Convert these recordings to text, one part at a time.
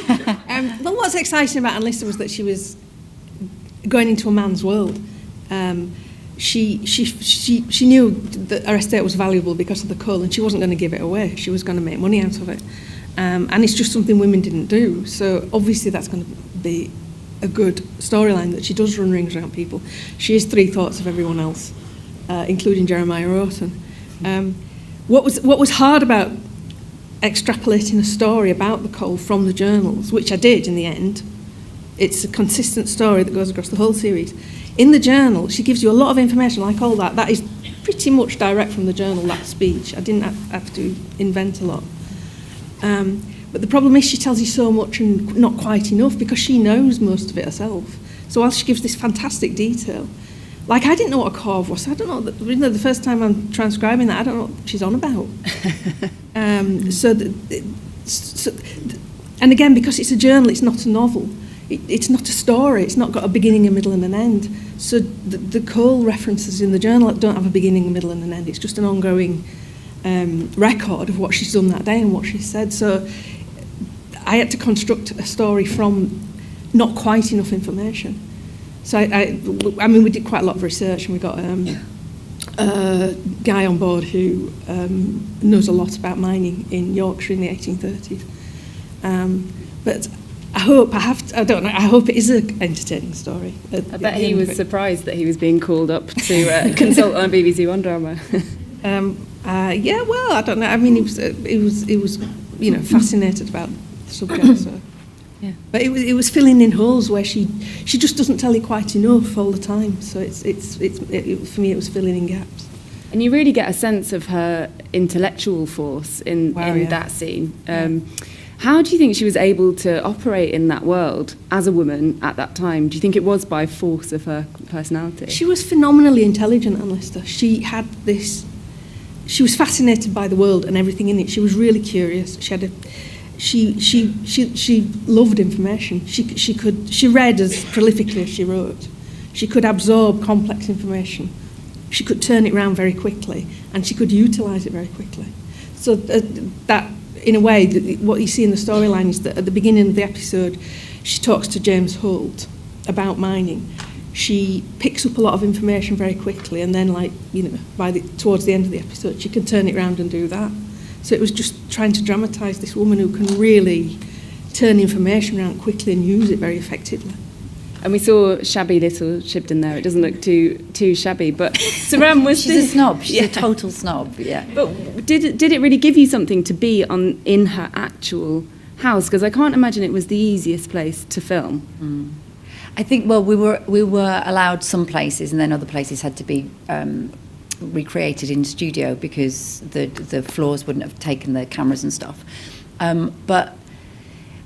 But what's exciting about Annalisa was that she was going into a man's world. She knew that her estate was valuable because of the coal, and she wasn't going to give it away. She was going to make money out of it. And it's just something women didn't do. So obviously that's going to be a good storyline, that she does run rings around people. She is three thoughts of everyone else, including Jeremiah Orton. What was hard about extrapolating a story about the coal from the journals, which I did in the end, it's a consistent story that goes across the whole series. In the journal, she gives you a lot of information, like all that. That is pretty much direct from the journal, that speech. I didn't have to invent a lot. But the problem is she tells you so much and not quite enough, because she knows most of it herself. So while she gives this fantastic detail, like I didn't know what a corv was. I don't know, the first time I'm transcribing that, I don't know what she's on about. And again, because it's a journal, it's not a novel. It's not a story. It's not got a beginning, a middle and an end. So the coal references in the journal don't have a beginning, a middle and an end. It's just an ongoing record of what she's done that day and what she said. So I had to construct a story from not quite enough information. So I mean, we did quite a lot of research, and we got a guy on board who knows a lot about mining in Yorkshire in the 1830s. But I hope it is an entertaining story. I bet he was surprised that he was being called up to consult on a BBC One drama. Yeah, well, I don't know. I mean, he was fascinated about the subject. So. Yeah. But it was filling in holes where she just doesn't tell you quite enough all the time. So for me, it was filling in gaps. And you really get a sense of her intellectual force in that scene. How do you think she was able to operate in that world as a woman at that time? Do you think it was by force of her personality? She was phenomenally intelligent, Annalisa. She was fascinated by the world and everything in it. She was really curious. She loved information. She read as prolifically as she wrote. She could absorb complex information. She could turn it around very quickly, and she could utilise it very quickly. So that, in a way, what you see in the storyline is that at the beginning of the episode, she talks to James Holt about mining. She picks up a lot of information very quickly, and then, towards the end of the episode, she can turn it around and do that. So it was just trying to dramatise this woman who can really turn information around quickly and use it very effectively. And we saw shabby little Shibden there. It doesn't look too shabby, but Suranne was She's a snob. She's a total snob. Yeah. But did it really give you something to be in her actual house? Because I can't imagine it was the easiest place to film. Mm. I think we were allowed some places, and then other places had to be recreated in studio because the floors wouldn't have taken the cameras and stuff. But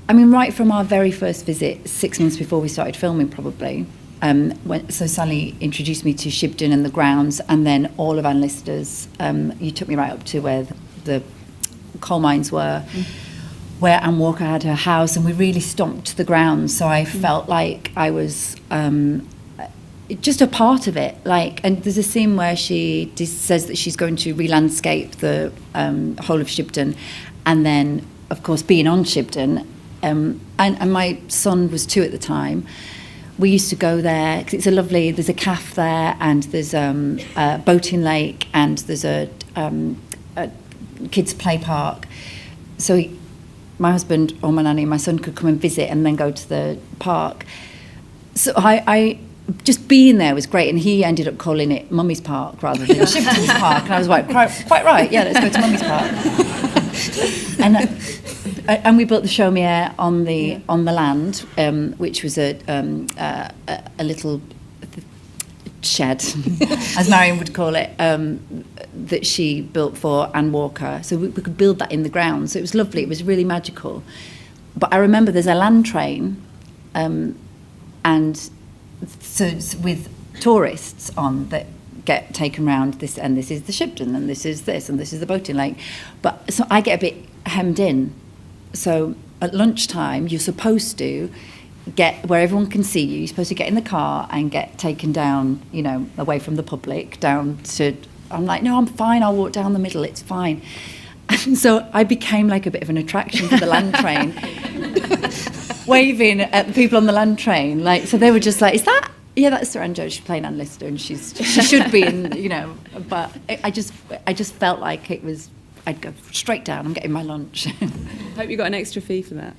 I mean, right from our very first visit, 6 months before we started filming, probably. So Sally introduced me to Shibden and the grounds, and then all of Annalisa's. You took me right up to where the coal mines were, where Anne Walker had her house, and we really stomped the grounds. So I felt like I was just a part of it. And there's a scene where she says that she's going to re-landscape the whole of Shibden, and then, of course, being on Shibden. And my son was 2 at the time. We used to go there because there's a calf there, and there's a boating lake, and there's a kids play park. So my husband or my nanny and my son could come and visit and then go to the park. So I just being there was great, and he ended up calling it Mummy's Park rather than Shibden's Park, and I was like, quite right, yeah, let's go to Mummy's Park. And we built the chaumière on the land, which was a little shed, as Marion would call it, that she built for Anne Walker. So we could build that in the ground. So it was lovely. It was really magical. But I remember there's a land train, and so with tourists on that get taken round this, and this is the Shibden, and this is this, and this is the boating lake. But so I get a bit hemmed in. So at lunchtime, you're supposed to get where everyone can see you. You're supposed to get in the car and get taken down, away from the public, down to... I'm like, no, I'm fine. I'll walk down the middle. It's fine. And so I became like a bit of an attraction for the land train. waving at the people on the land train. Like, so they were just like, "Is that? Yeah, that's Suranne Jones. She's playing Anne Lister, and she should be in, you know." But I just felt like it was. I'd go straight down. I'm getting my lunch. Hope you got an extra fee for that.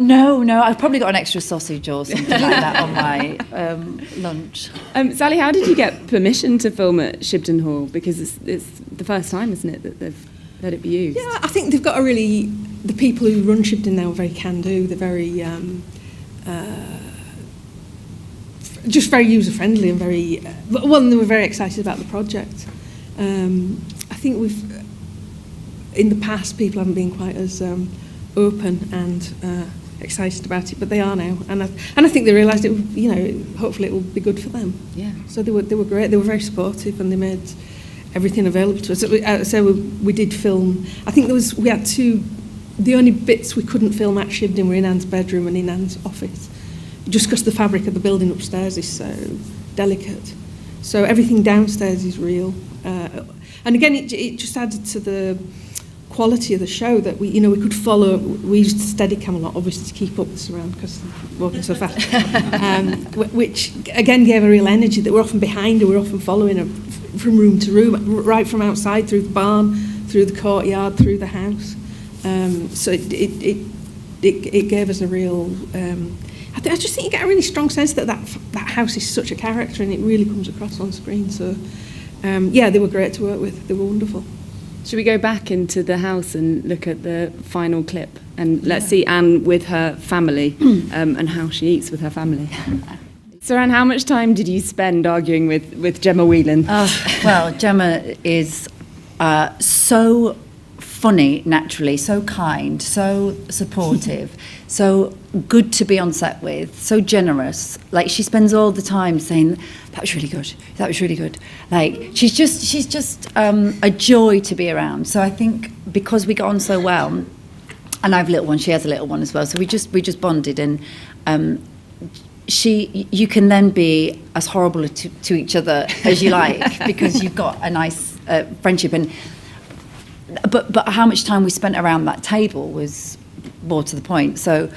No, I've probably got an extra sausage or something like that on my lunch. Sally, how did you get permission to film at Shibden Hall? Because it's the first time, isn't it, that they've let it be used? Yeah, I think they've got the people who run Shibden now are very can-do. They're very, just very user-friendly and very, they were very excited about the project. I think in the past, people haven't been quite as open and excited about it, but they are now, and I think they realised it. Hopefully it will be good for them. Yeah. So they were great. They were very supportive, and they made everything available to us. So we did film. I think we had two. The only bits we couldn't film at Shibden were in Anne's bedroom and in Anne's office, just because the fabric of the building upstairs is so delicate. So everything downstairs is real, and again, it just added to the quality of the show that we could follow. We used Steadicam a lot, obviously, to keep up with Suranne because walking so fast, which again gave a real energy that we're often behind her, we're often following her from room to room, right from outside through the barn, through the courtyard, through the house. So it gave us a real. I just think you get a really strong sense that house is such a character, and it really comes across on screen. So they were great to work with. They were wonderful. Should we go back into the house and look at the final clip? And let's see Anne with her family and how she eats with her family. Suranne, how much time did you spend arguing with Gemma Whelan? Well, Gemma is so funny naturally, so kind, so supportive, so good to be on set with, so generous. Like, she spends all the time saying, "That was really good, that was really good." Like, she's just a joy to be around. So I think because we got on so well, and I have a little one, she has a little one as well, so we just bonded, and you can then be as horrible to each other as you like because you've got a nice friendship. And but how much time we spent around that table was more to the point. So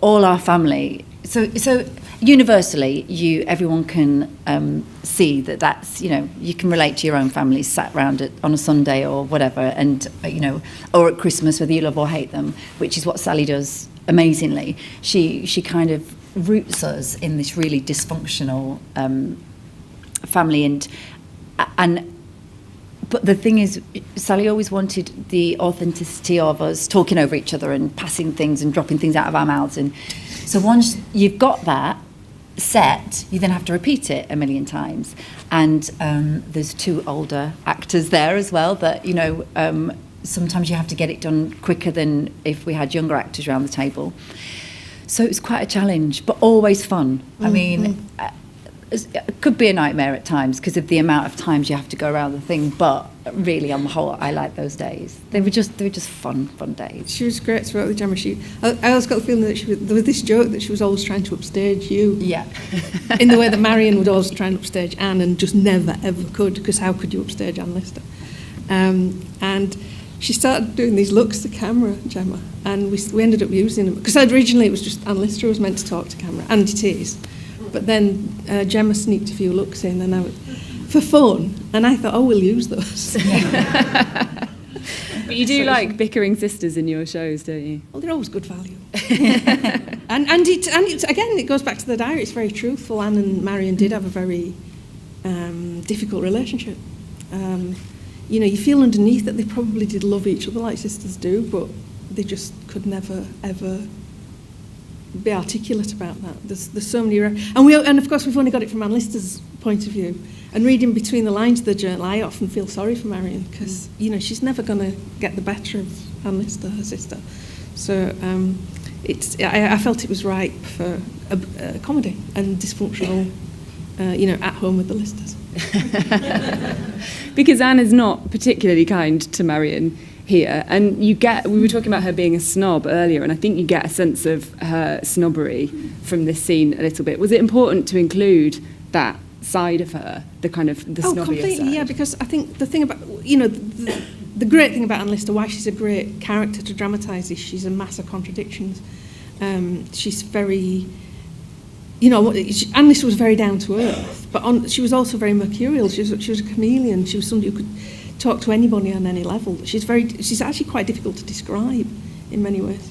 all our family, so universally, everyone can see that's, you can relate to your own family sat around it on a Sunday or whatever, and or at Christmas, whether you love or hate them, which is what Sally does amazingly. She kind of roots us in this really dysfunctional family, and but the thing is, Sally always wanted the authenticity of us talking over each other and passing things and dropping things out of our mouths. And so once you've got that set, you then have to repeat it a million times. And there's two older actors there as well that, sometimes you have to get it done quicker than if we had younger actors around the table. So it was quite a challenge, but always fun. Mm-hmm. I mean, it could be a nightmare at times because of the amount of times you have to go around the thing, but really on the whole I like those days. They were just fun days. She was great to work with Gemma. I always got the feeling that there was this joke that she was always trying to upstage you. Yeah. In the way that Marion would always try and upstage Anne and just never ever could, because how could you upstage Anne Lister? And she started doing these looks to camera, Gemma, and we ended up using them because originally it was just Anne Lister who was meant to talk to camera, and it is. But then Gemma sneaked a few looks in, and for fun, and I thought, we'll use those. But you do like bickering sisters in your shows, don't you? Well, they're always good value. and again, it goes back to the diary. It's very truthful. Anne and Marion did have a very difficult relationship. You feel underneath that they probably did love each other like sisters do, but they just could never ever be articulate about that. There's so many, and of course we've only got it from Anne Lister's point of view. And reading between the lines of the journal, I often feel sorry for Marion because she's never going to get the better of Anne Lister, her sister. So I felt it was ripe for a comedy and dysfunctional, at home with the Listers. Because Anne is not particularly kind to Marion here, and we were talking about her being a snob earlier, and I think you get a sense of her snobbery from this scene a little bit. Was it important to include that side of her, the kind of the snobbier completely, side? Yeah, because I think the thing about, the great thing about Anne Lister, why she's a great character to dramatise, is she's a mass of contradictions. She's very, Annalisa was very down to earth, but she was also very mercurial. She was a chameleon. She was somebody who could talk to anybody on any level. She's actually quite difficult to describe in many ways.